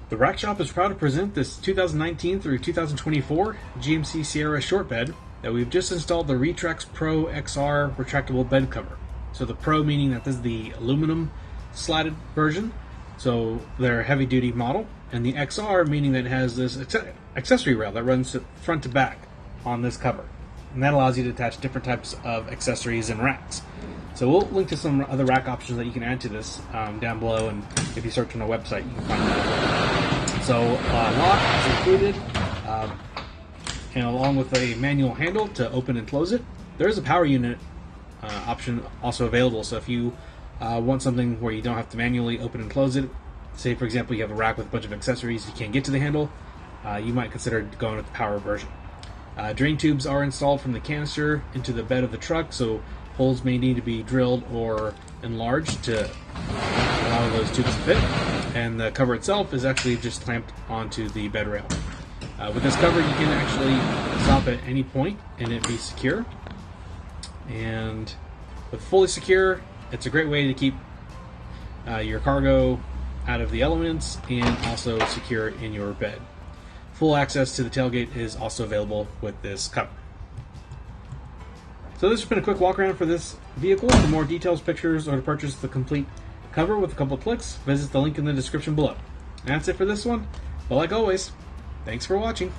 The Rack Shop is proud to present this 2019 through 2024 GMC Sierra short bed that we've just installed the RetraxPRO XR retractable bed cover. So the Pro meaning that this is the aluminum slatted version, so they're a heavy duty model, and the XR meaning that it has this accessory rail that runs front to back on this cover. And that allows you to attach different types of accessories and racks. So we'll link to some other rack options that you can add to this down below, and if you search on our website, you can find that. So lock is included, and along with a manual handle to open and close it. There is a power unit option also available, so if you want something where you don't have to manually open and close it, say for example you have a rack with a bunch of accessories, you can't get to the handle, you might consider going with the power version. Drain tubes are installed from the canister into the bed of the truck, so holes may need to be drilled or enlarged to allow those tubes to fit, and the cover itself is actually just clamped onto the bed rail. With this cover you can actually stop at any point and it be secure, and with fully secure, it's a great way to keep your cargo out of the elements and also secure in your bed. Full access to the tailgate is also available with this cover. So this has been a quick walk around for this vehicle. For more details, pictures, or to purchase the complete cover with a couple clicks, visit the link in the description below. And that's it for this one. But like always, thanks for watching.